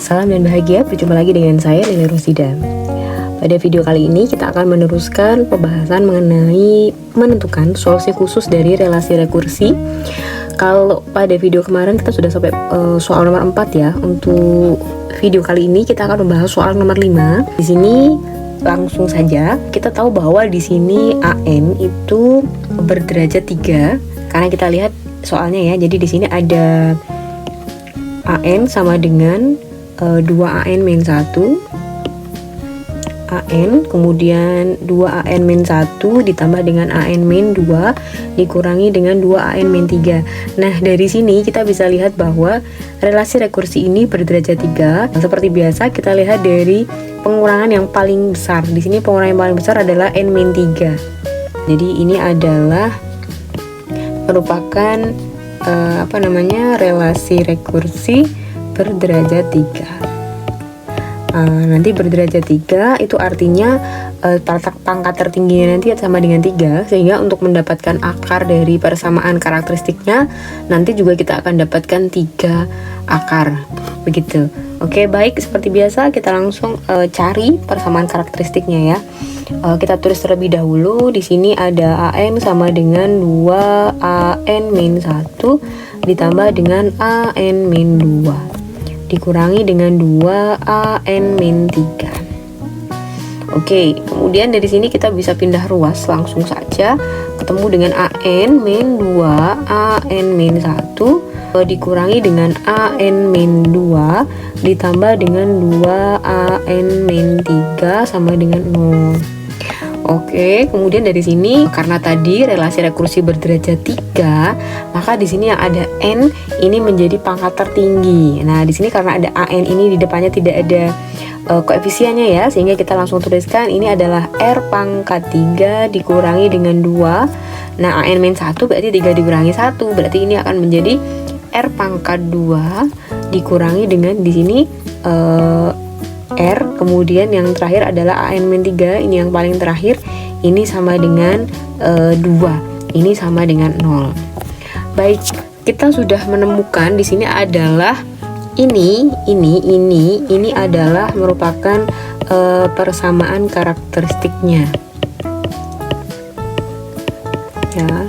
Salam dan bahagia, berjumpa lagi dengan saya Lili Rosida. Pada video kali ini kita akan meneruskan pembahasan mengenai menentukan solusi khusus dari relasi rekursi. Kalau pada video kemarin kita sudah sampai soal nomor 4 ya. Untuk video kali ini kita akan membahas soal nomor 5. Di sini langsung saja kita tahu bahwa di sini AN itu berderajat 3 karena kita lihat soalnya ya. Jadi di sini ada AN sama dengan 2AN min 1 AN, kemudian 2AN min 1 ditambah dengan AN min 2 dikurangi dengan 2AN min 3. Nah, dari sini kita bisa lihat bahwa relasi rekursi ini berderajat 3. Seperti biasa kita lihat dari pengurangan yang paling besar. Di sini pengurangan yang paling besar adalah N min 3. Jadi ini adalah merupakan relasi rekursi berderajat 3. Nanti berderajat 3 itu artinya pangkat tertingginya nanti sama dengan 3, sehingga untuk mendapatkan akar dari persamaan karakteristiknya nanti juga kita akan dapatkan 3 akar begitu. Oke, baik, seperti biasa kita langsung cari persamaan karakteristiknya ya. Kita tulis terlebih dahulu. Di sini ada AN sama dengan 2AN min 1 ditambah dengan AN min 2 dikurangi dengan 2AN min 3. Oke, kemudian dari sini kita bisa pindah ruas langsung saja. Ketemu dengan AN min 2 AN min 1 dikurangi dengan AN min 2 ditambah dengan 2AN min 3 sama dengan 0. Oke, kemudian dari sini karena tadi relasi rekursi berderajat 3, maka di sini yang ada N ini menjadi pangkat tertinggi. Nah, di sini karena ada AN ini di depannya tidak ada koefisiennya ya, sehingga kita langsung tuliskan ini adalah R pangkat 3 dikurangi dengan 2. Nah, AN min 1 berarti 3 dikurangi 1, berarti ini akan menjadi R pangkat 2 dikurangi dengan di sini R, kemudian yang terakhir adalah AN min 3, ini yang paling terakhir, ini sama dengan 2, ini sama dengan 0. Baik, kita sudah menemukan di sini adalah ini adalah merupakan persamaan karakteristiknya ya.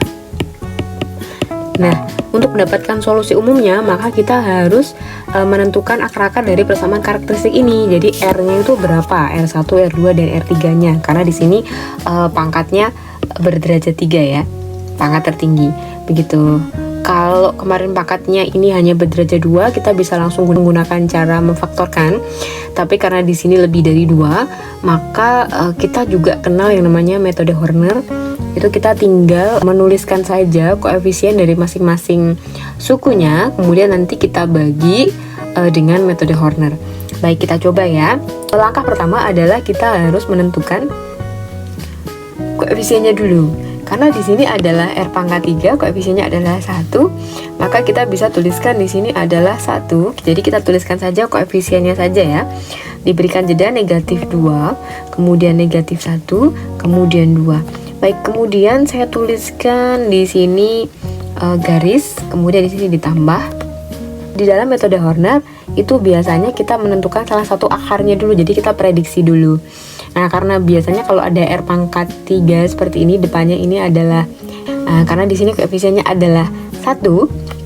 Nah, untuk mendapatkan solusi umumnya, maka kita harus menentukan akar-akar dari persamaan karakteristik ini. Jadi R-nya itu berapa? R1, R2, dan R3-nya. Karena di sini pangkatnya berderajat 3 ya. Pangkat tertinggi. Begitu. Kalau kemarin pangkatnya ini hanya berderajat 2, kita bisa langsung menggunakan cara memfaktorkan. Tapi karena di sini lebih dari 2, maka kita juga kenal yang namanya metode Horner. Itu kita tinggal menuliskan saja koefisien dari masing-masing sukunya, kemudian nanti kita bagi dengan metode Horner. Baik, kita coba ya. Langkah pertama adalah kita harus menentukan koefisiennya dulu. Karena di sini adalah R pangkat 3, koefisiennya adalah 1, maka kita bisa tuliskan di sini adalah 1. Jadi kita tuliskan saja koefisiennya saja ya. Diberikan jeda negatif 2, kemudian negatif 1, kemudian 2. Baik, kemudian saya tuliskan di sini garis, kemudian di sini ditambah. Di dalam metode Horner itu biasanya kita menentukan salah satu akarnya dulu, jadi kita prediksi dulu. Nah, karena biasanya kalau ada R pangkat 3 seperti ini, depannya ini adalah karena di sini koefisiennya adalah 1,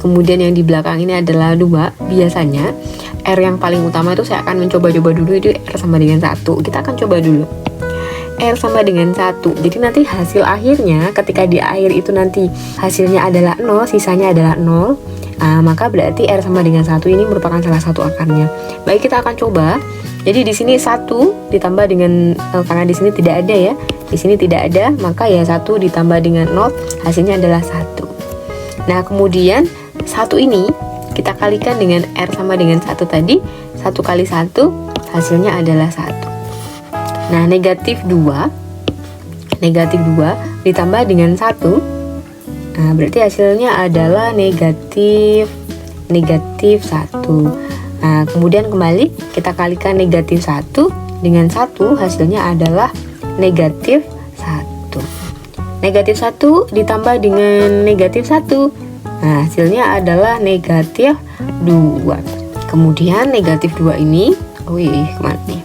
kemudian yang di belakang ini adalah 2, biasanya R yang paling utama itu saya akan mencoba-coba dulu, itu R sama dengan 1. Kita akan coba dulu R sama dengan 1. Jadi nanti hasil akhirnya ketika di akhir itu nanti hasilnya adalah 0, sisanya adalah 0, maka berarti R sama dengan 1 ini merupakan salah satu akarnya. Baik, kita akan coba. Jadi di sini 1 ditambah dengan karena di sini tidak ada ya. Di sini tidak ada, maka ya 1 ditambah dengan 0 hasilnya adalah 1. Nah, kemudian 1 ini kita kalikan dengan R sama dengan 1 tadi. 1 kali 1 hasilnya adalah 1. Nah, negatif 2 ditambah dengan 1, nah berarti hasilnya adalah negatif 1. Nah, kemudian kembali kita kalikan negatif 1 dengan 1, hasilnya adalah negatif 1. Negatif 1 ditambah dengan negatif 1, nah hasilnya adalah negatif 2. Kemudian negatif 2 ini, kemana nih?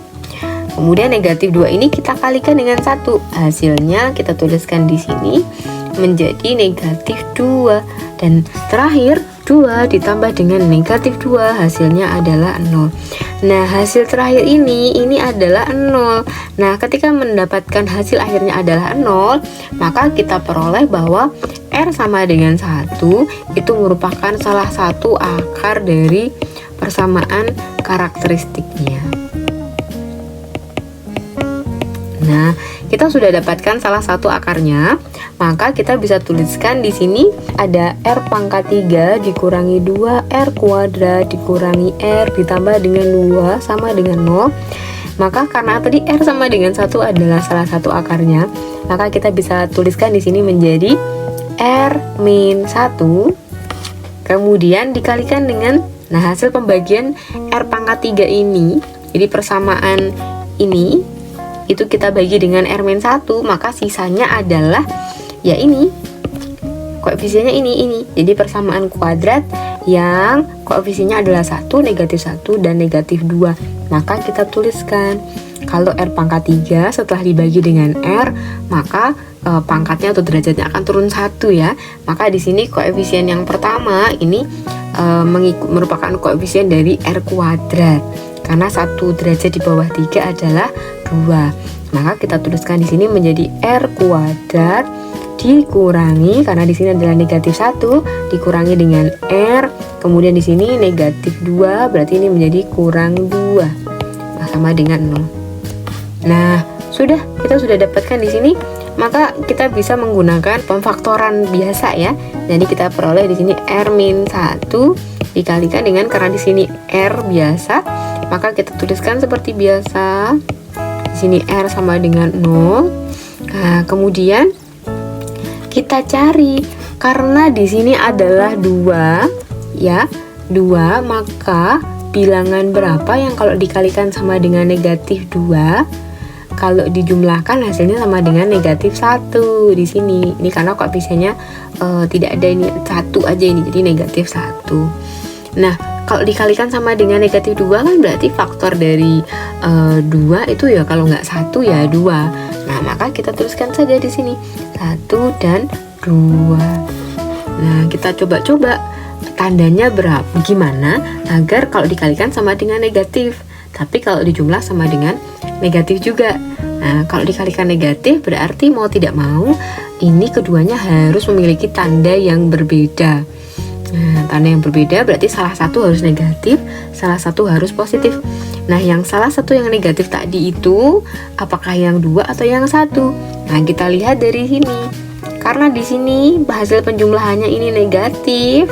Kemudian negatif 2 ini kita kalikan dengan 1. Hasilnya kita tuliskan di sini menjadi negatif 2. Dan terakhir 2 ditambah dengan negatif 2 hasilnya adalah 0. Nah, hasil terakhir ini adalah 0. Nah, ketika mendapatkan hasil akhirnya adalah 0, maka kita peroleh bahwa R sama dengan 1 itu merupakan salah satu akar dari persamaan karakteristiknya. Nah, kita sudah dapatkan salah satu akarnya, maka kita bisa tuliskan di sini ada R pangkat 3 dikurangi 2R kuadrat dikurangi R ditambah dengan 2 sama dengan 0. Maka karena tadi R sama dengan 1 adalah salah satu akarnya, maka kita bisa tuliskan di sini menjadi R min 1 kemudian dikalikan dengan, nah, hasil pembagian R pangkat 3 ini, jadi persamaan ini itu kita bagi dengan R-1, maka sisanya adalah ya ini, koefisiennya ini. Jadi persamaan kuadrat yang koefisiennya adalah 1, negatif 1, dan negatif 2. Maka kita tuliskan kalau R pangkat 3 setelah dibagi dengan R, maka pangkatnya atau derajatnya akan turun 1 ya. Maka di sini koefisien yang pertama ini merupakan koefisien dari R kuadrat. Karena 1 derajat di bawah 3 adalah 2. Maka kita tuliskan di sini menjadi R kuadrat dikurangi, karena di sini adalah negatif 1 dikurangi dengan R, kemudian di sini negatif 2, berarti ini menjadi kurang 2. Nah, sama dengan 0. Nah, kita sudah dapatkan di sini, maka kita bisa menggunakan pemfaktoran biasa ya. Jadi kita peroleh di sini R-1 dikalikan dengan, karena di sini R biasa, maka kita tuliskan seperti biasa. Di sini R sama dengan 0. Nah, kemudian kita cari, karena di sini adalah 2 ya, 2, maka bilangan berapa yang kalau dikalikan sama dengan negatif 2, kalau dijumlahkan hasilnya sama dengan negatif 1 di sini. Ini karena koefisiennya tidak ada, ini 1 aja ini, jadi negatif 1. Nah, kalau dikalikan sama dengan negatif 2 kan berarti faktor dari 2 itu ya, kalau nggak 1 ya 2. Nah, maka kita tuliskan saja di sini 1 dan 2. Nah, kita coba-coba tandanya gimana agar kalau dikalikan sama dengan negatif, tapi kalau dijumlah sama dengan negatif juga. Nah, kalau dikalikan negatif berarti mau tidak mau ini keduanya harus memiliki tanda yang berbeda. Nah, tanda yang berbeda berarti salah satu harus negatif, salah satu harus positif. Nah, yang salah satu yang negatif tadi itu apakah yang 2 atau yang 1? Nah, kita lihat dari sini. Karena di sini hasil penjumlahannya ini negatif.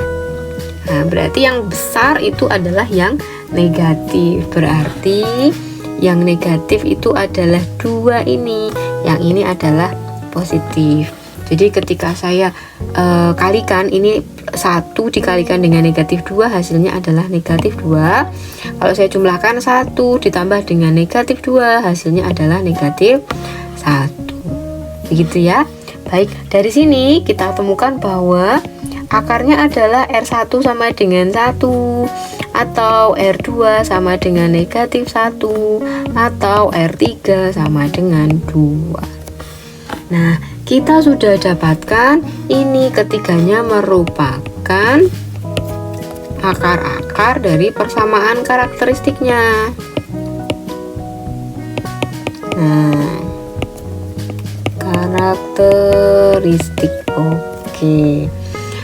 Nah, berarti yang besar itu adalah yang negatif. Berarti yang negatif itu adalah 2 ini. Yang ini adalah positif. Jadi ketika saya kalikan ini 1 dikalikan dengan negatif 2 hasilnya adalah negatif 2. Kalau saya jumlahkan 1 ditambah dengan negatif 2 hasilnya adalah negatif 1. Begitu ya. Baik, dari sini kita temukan bahwa akarnya adalah R1 sama dengan 1, atau R2 sama dengan negatif 1, atau R3 sama dengan 2. Nah, kita sudah dapatkan ini ketiganya merupakan akar-akar dari persamaan karakteristiknya. Nah, karakteristik. Oke.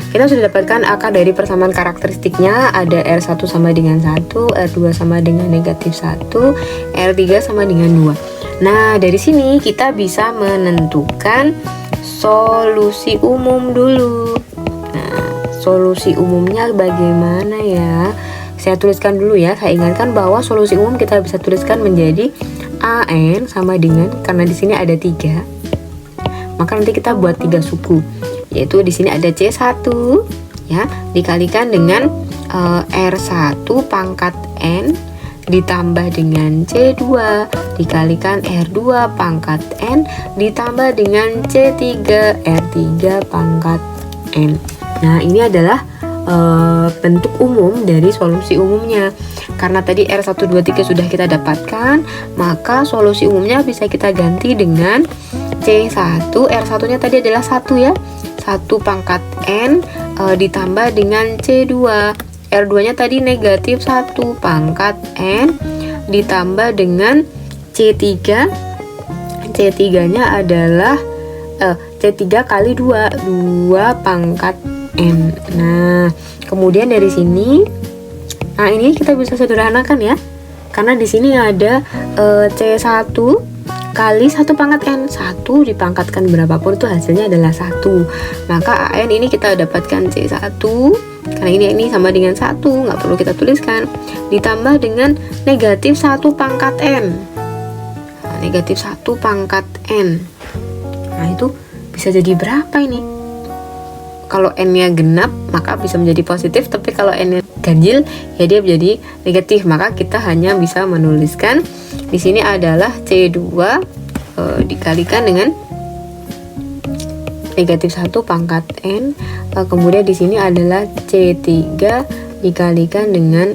Kita sudah dapatkan akar dari persamaan karakteristiknya. Ada R1 sama dengan 1, R2 sama dengan negatif 1, R3 sama dengan 2. Nah, dari sini kita bisa menentukan solusi umum dulu. Nah, solusi umumnya bagaimana ya? Saya tuliskan dulu ya. Saya ingatkan bahwa solusi umum kita bisa tuliskan menjadi AN sama dengan, karena di sini ada 3. Maka nanti kita buat 3 suku. Yaitu di sini ada C1 ya, dikalikan dengan R1 pangkat N ditambah dengan C2 dikalikan R2 pangkat N ditambah dengan C3 R3 pangkat N. Nah, ini adalah bentuk umum dari solusi umumnya. Karena tadi R123 sudah kita dapatkan, maka solusi umumnya bisa kita ganti dengan C1. R1 nya tadi adalah 1 ya, 1 pangkat N ditambah dengan C2. R2 nya tadi negatif 1 pangkat N ditambah dengan C3. C3 nya adalah C3 kali 2 pangkat N. Nah, kemudian dari sini, nah ini kita bisa sederhanakan ya, karena di sini ada C1 kali 1 pangkat N. 1 dipangkatkan berapapun itu hasilnya adalah 1. Maka AN ini kita dapatkan C1, karena ini sama dengan 1, nggak perlu kita tuliskan, ditambah dengan negatif 1 pangkat N. Nah, negatif 1 pangkat N. Nah, itu bisa jadi berapa ini? Kalau N-nya genap maka bisa menjadi positif, tapi kalau N-nya ganjil ya dia menjadi negatif. Maka kita hanya bisa menuliskan di sini adalah C2 dikalikan dengan negatif 1 pangkat N. Kemudian di sini adalah C3 dikalikan dengan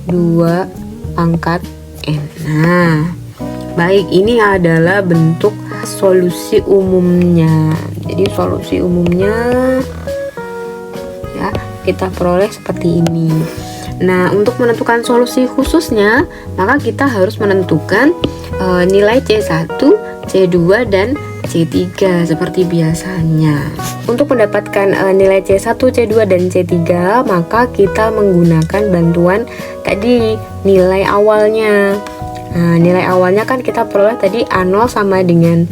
2 pangkat N. Nah, baik, ini adalah bentuk solusi umumnya. Jadi solusi umumnya ya kita peroleh seperti ini. Nah, untuk menentukan solusi khususnya, maka kita harus menentukan nilai C1, C2 dan C3 seperti biasanya. Untuk mendapatkan nilai C1, C2 dan C3, maka kita menggunakan bantuan tadi nilai awalnya. Nah, nilai awalnya kan kita peroleh tadi A0 sama dengan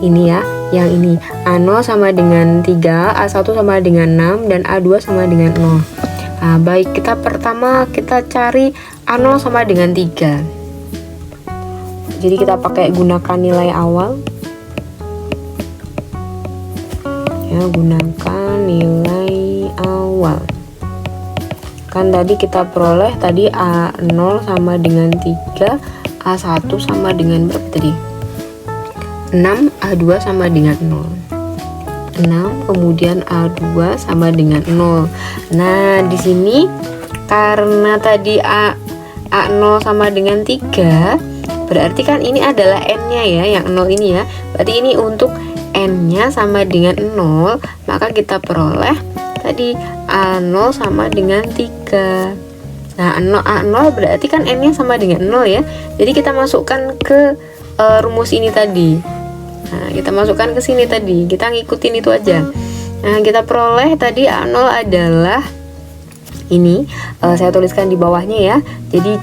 ini ya, yang ini A0 sama dengan 3, A1 sama dengan 6, dan A2 sama dengan 0. Nah, baik, kita pertama kita cari A0 sama dengan 3. Jadi kita pakai gunakan nilai awal ya, gunakan nilai awal. Kan tadi kita peroleh tadi A0 sama dengan 3, A1 sama dengan berapa tadi? 6, A2 sama dengan 0. 6, kemudian A2 sama dengan 0. Nah, di sini karena tadi A0 sama dengan 3, berarti kan ini adalah N-nya ya, yang 0 ini ya. Berarti ini untuk N-nya sama dengan 0, maka kita peroleh tadi A0 sama dengan 3. Nah, A0 berarti kan N-nya sama dengan 0 ya. Jadi kita masukkan ke rumus ini tadi. Nah, kita masukkan ke sini tadi. Kita ngikutin itu aja. Nah, kita peroleh tadi A0 adalah ini. Saya tuliskan di bawahnya ya. Jadi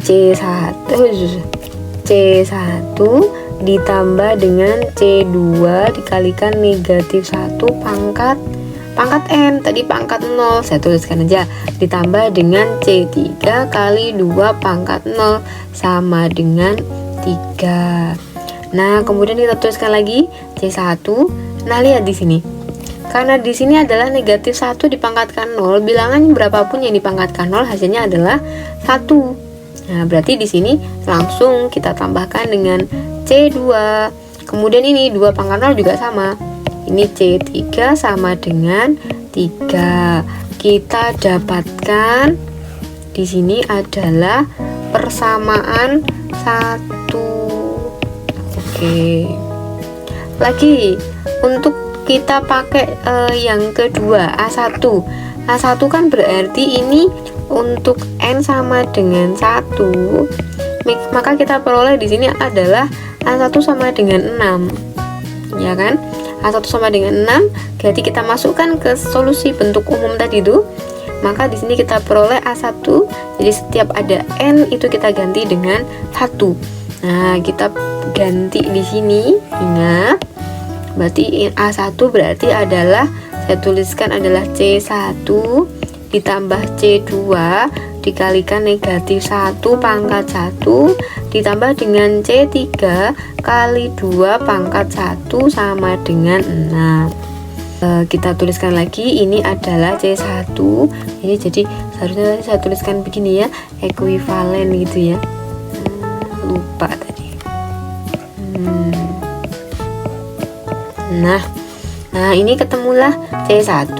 C1 ditambah dengan C2 dikalikan negatif 1 pangkat N, tadi pangkat 0, saya tuliskan aja, ditambah dengan C3 kali 2 pangkat 0 sama dengan 3. Nah, kemudian kita tuliskan lagi C1. Nah, lihat di sini. Karena di sini adalah negatif 1 dipangkatkan 0, bilangan berapapun yang dipangkatkan 0 hasilnya adalah 1. Nah, berarti di sini langsung kita tambahkan dengan C2. Kemudian ini 2 pangkat 0 juga sama. Ini C3 sama dengan 3. Kita dapatkan di sini adalah persamaan 1. Oke. Lagi untuk kita pakai yang kedua A1. A1 kan berarti ini untuk N sama dengan 1. Maka kita peroleh di sini adalah A1 sama dengan 6. Ya kan? A1 sama dengan 6, berarti kita masukkan ke solusi bentuk umum tadi itu. Maka di sini kita peroleh A1. Jadi setiap ada N itu kita ganti dengan 1. Nah, kita ganti di sini. Ingat, berarti A1 berarti adalah, saya tuliskan adalah C1 ditambah C2 dikalikan negatif 1 pangkat 1 ditambah dengan C3 kali 2 pangkat 1 sama dengan 6. Kita tuliskan lagi, ini adalah C1. Ini jadi seharusnya saya tuliskan begini ya, ekuivalen gitu ya. Lupa tadi. Nah, ini ketemulah C1.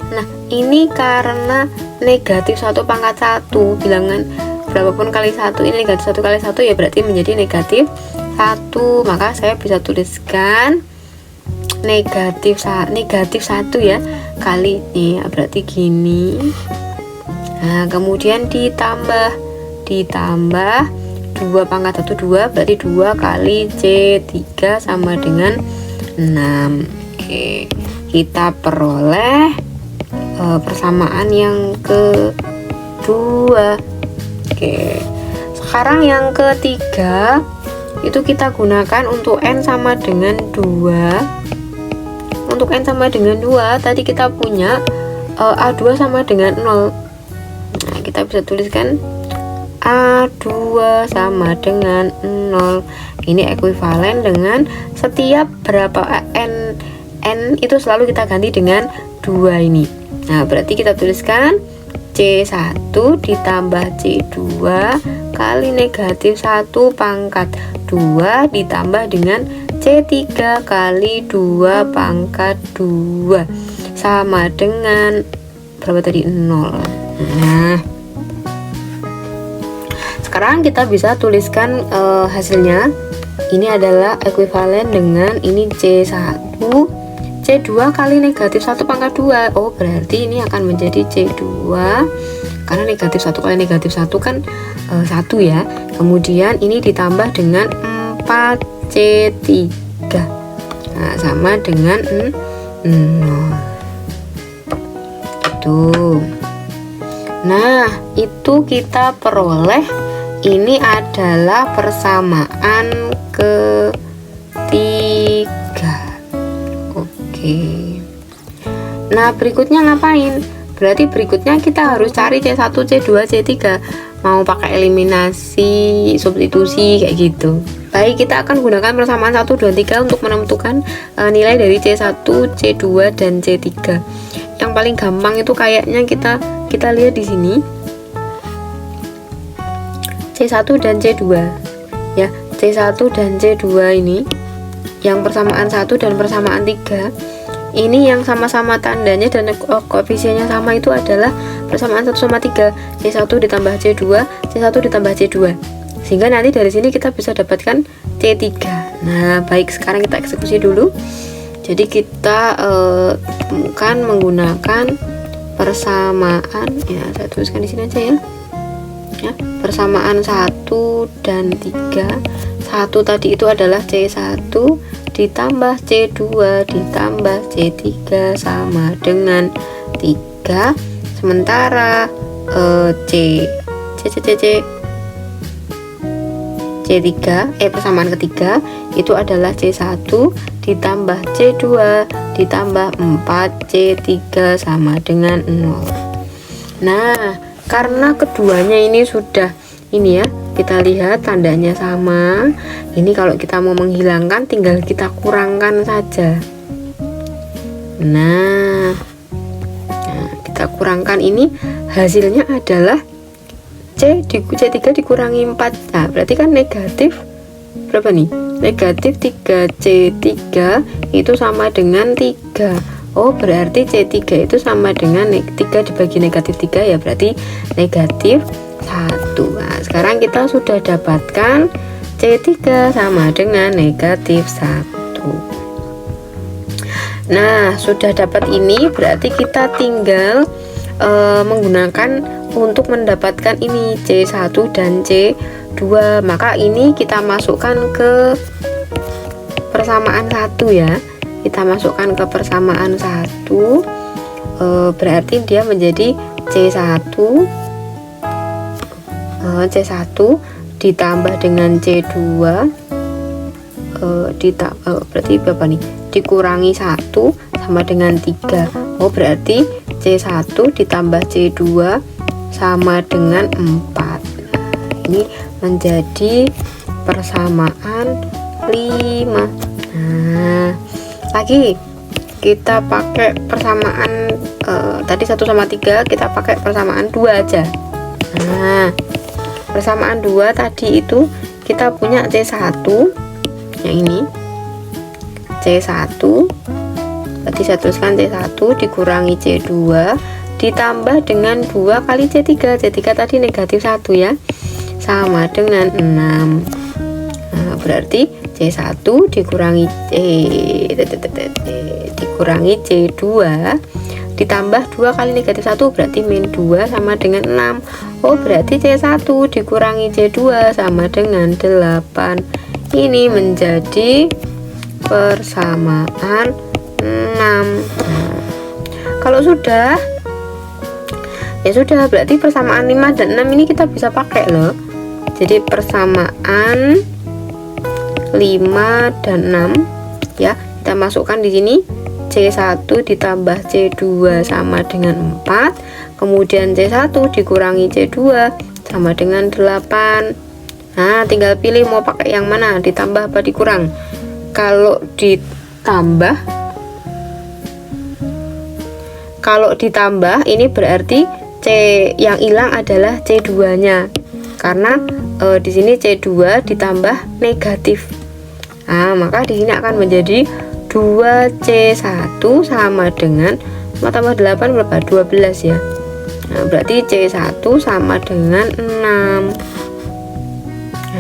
Nah, ini karena negatif 1 pangkat 1, bilangan berapapun kali 1 ini negatif 1 kali 1 ya berarti menjadi negatif 1. Maka saya bisa tuliskan negatif 1 ya kali ini ya, berarti gini. Nah kemudian ditambah 2 pangkat 1 2, berarti 2 kali C3 sama dengan 6. Oke, kita peroleh persamaan yang kedua. Oke, sekarang yang ketiga itu kita gunakan untuk N sama dengan 2. Untuk N sama dengan 2 tadi kita punya A2 sama dengan 0. Nah, kita bisa tuliskan A2 sama dengan 0. Ini ekuivalen dengan setiap berapa N itu selalu kita ganti dengan 2 ini. Nah berarti kita tuliskan C1 ditambah C2 kali negatif 1 pangkat 2 ditambah dengan C3 kali 2 pangkat 2 sama dengan berapa tadi? 0. Nah sekarang kita bisa tuliskan hasilnya. Ini adalah ekuivalen dengan ini C1 C2 kali negatif 1 pangkat 2. Oh berarti ini akan menjadi C2 karena negatif 1 kali negatif 1 kan 1 ya. Kemudian ini ditambah dengan 4C3. Nah sama dengan 0 itu. Nah itu kita peroleh ini adalah persamaan ketiga. Oke. Nah berikutnya ngapain? Berarti berikutnya kita harus cari C1, C2, C3. Mau pakai eliminasi, substitusi kayak gitu. Baik, kita akan gunakan persamaan 1, 2, 3 untuk menentukan nilai dari C1, C2 dan C3. Yang paling gampang itu kayaknya kita lihat di sini. C1 dan C2. Ya, C1 dan C2 ini yang persamaan 1 dan persamaan 3 ini yang sama-sama tandanya dan koefisiennya sama itu adalah persamaan 1 sama 3, C1 ditambah C2, C1 ditambah C2, sehingga nanti dari sini kita bisa dapatkan C3. Nah baik, sekarang kita eksekusi dulu. Jadi kita temukan menggunakan persamaan ya, saya tuliskan di sini aja ya, persamaan 1 dan 3. 1 tadi itu adalah C1 ditambah C2 ditambah C3 sama dengan 3. Sementara C3 persamaan ketiga itu adalah C1 ditambah C2 ditambah 4C3 sama dengan 0. Nah karena keduanya ini sudah ini ya, kita lihat tandanya sama. Ini kalau kita mau menghilangkan tinggal kita kurangkan saja. Nah kita kurangkan, ini hasilnya adalah C3 dikurangi 4. Nah berarti kan negatif berapa nih? Negatif 3C3 itu sama dengan 3. Oh berarti C3 itu sama dengan 3 dibagi negatif 3 ya, berarti negatif 1. Nah sekarang kita sudah dapatkan C3 sama dengan negatif 1. Nah sudah dapat ini, berarti kita tinggal menggunakan untuk mendapatkan ini C1 dan C2. Maka ini kita masukkan ke persamaan 1 ya. Kita masukkan ke persamaan 1, berarti dia menjadi C1 ditambah dengan C2 berarti berapa nih? Dikurangi 1 sama dengan 3. Oh berarti C1 ditambah C2 sama dengan 4. Nah, ini menjadi persamaan 5. Nah lagi kita pakai persamaan tadi 1 sama 3, kita pakai persamaan 2 aja. Nah persamaan 2 tadi itu kita punya C1 yang ini, C1 berarti saya tuliskan C1 dikurangi C2 ditambah dengan 2 kali C3. C3 tadi negatif 1 ya, sama dengan 6. Nah, berarti C1 dikurangi dikurangi C2 ditambah 2 kali negatif 1 berarti min 2 sama dengan 6. Oh, berarti C1 dikurangi C2 sama dengan 8. Ini menjadi persamaan 6. Nah, kalau sudah, ya sudah, berarti persamaan 5 dan 6 ini kita bisa pakai loh. Jadi persamaan 5 dan 6 ya, kita masukkan di sini. C1 ditambah C2 sama dengan 4, kemudian C1 dikurangi C2 sama dengan 8. Nah, tinggal pilih mau pakai yang mana, ditambah apa dikurang. Kalau ditambah ini berarti C yang hilang adalah C2 nya, karena di sini C2 ditambah negatif. Nah, maka di sini akan menjadi 2C1 sama dengan tambah 8 berapa? 12 ya. Nah, berarti C1 sama dengan 6.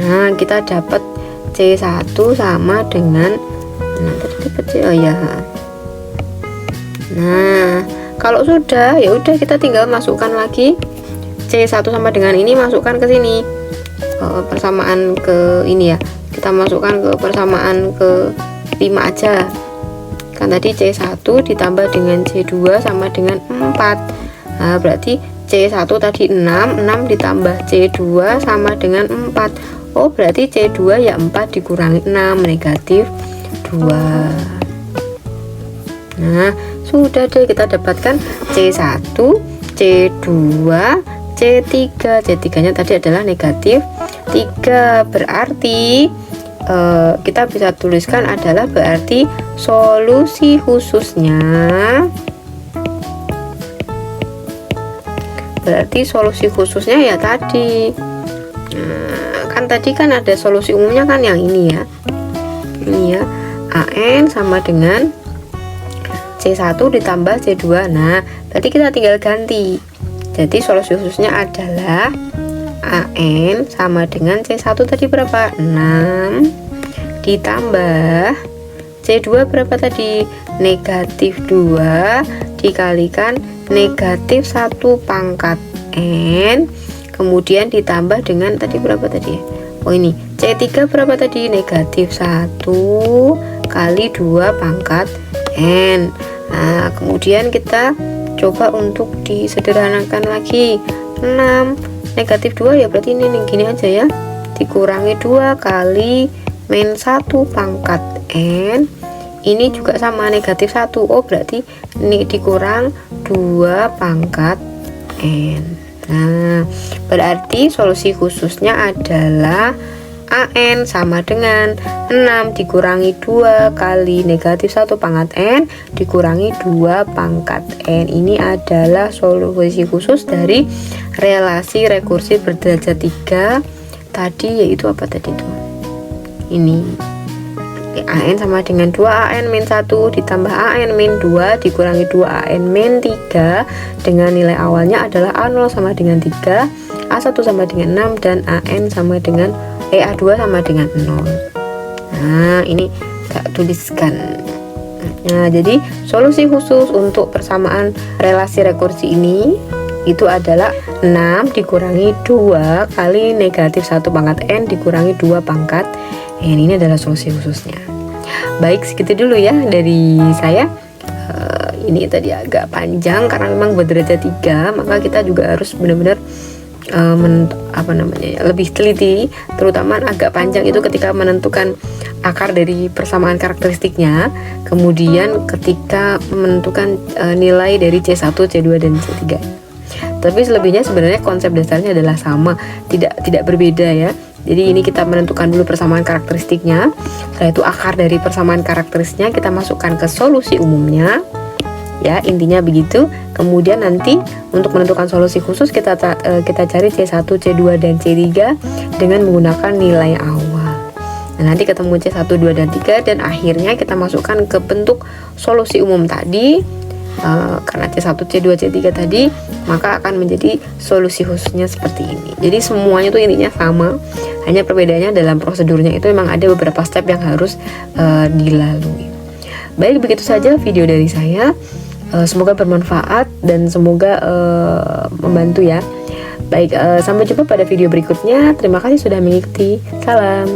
Nah, kita dapat C1 sama dengan, nah tadi dapat C, oh ya. Nah, kalau sudah, ya udah kita tinggal masukkan lagi C1 sama dengan ini, masukkan ke sini. Persamaan ke ini ya. Kita masukkan ke persamaan ke 5 aja. Kan tadi C1 ditambah dengan C2 sama dengan 4. Nah, berarti C1 tadi 6 ditambah C2 sama dengan 4. Oh, berarti C2 ya 4 dikurangi 6 negatif 2. Nah, sudah deh, kita dapatkan C1, C2, C3. C3 nya tadi adalah negatif 3. Berarti kita bisa tuliskan adalah berarti solusi khususnya, berarti solusi khususnya ya tadi. Nah, kan tadi kan ada solusi umumnya kan yang ini ya, ini ya, AN sama dengan C1 ditambah C2. Nah, berarti kita tinggal ganti. Jadi solusi khususnya adalah AN sama dengan C1 tadi berapa? 6 ditambah C2 berapa tadi? Negatif 2 dikalikan negatif 1 pangkat N, kemudian ditambah dengan tadi berapa tadi? Oh, ini C3 berapa tadi? Negatif 1 kali 2 pangkat N. Nah, kemudian kita coba untuk disederhanakan lagi. 6 negatif 2 ya berarti ini gini aja ya, dikurangi 2 kali min 1 pangkat N, ini juga sama negatif 1. Oh, berarti ini dikurang 2 pangkat N. Nah, berarti solusi khususnya adalah AN sama dengan 6 dikurangi 2 kali negatif 1 pangkat N dikurangi 2 pangkat N. Ini adalah solusi khusus dari relasi rekursi berderajat 3 tadi, yaitu apa tadi tuh? Ini AN sama dengan 2AN min 1 ditambah AN min 2 dikurangi 2AN min 3 dengan nilai awalnya adalah A0 sama dengan 3, A1 sama dengan 6, dan AN sama dengan A2 sama dengan 0. Nah, ini gak tuliskan. Nah, jadi solusi khusus untuk persamaan relasi rekursi ini itu adalah 6 dikurangi 2 kali negatif 1 pangkat N dikurangi 2 pangkat N. Ini adalah solusi khususnya. Baik, segitu dulu ya dari saya. Ini tadi agak panjang karena memang berderajat 3, maka kita juga harus benar-benar lebih teliti, terutama agak panjang itu ketika menentukan akar dari persamaan karakteristiknya, kemudian ketika menentukan nilai dari C1, C2, dan C3. Tapi selebihnya sebenarnya konsep dasarnya adalah sama, tidak berbeda ya. Jadi ini kita menentukan dulu persamaan karakteristiknya, setelah itu akar dari persamaan karakteristiknya kita masukkan ke solusi umumnya. Ya, intinya begitu. Kemudian nanti untuk menentukan solusi khusus kita cari C1, C2, dan C3 dengan menggunakan nilai awal. Nah, nanti ketemu C1, 2, dan 3, dan akhirnya kita masukkan ke bentuk solusi umum tadi. karena C1, C2, C3 tadi, maka akan menjadi solusi khususnya seperti ini. Jadi semuanya tuh intinya sama, hanya perbedaannya dalam prosedurnya itu memang ada beberapa step yang harus dilalui. Baik, begitu saja video dari saya. Semoga bermanfaat dan semoga membantu ya. Baik, sampai jumpa pada video berikutnya. Terima kasih sudah mengikuti. Salam.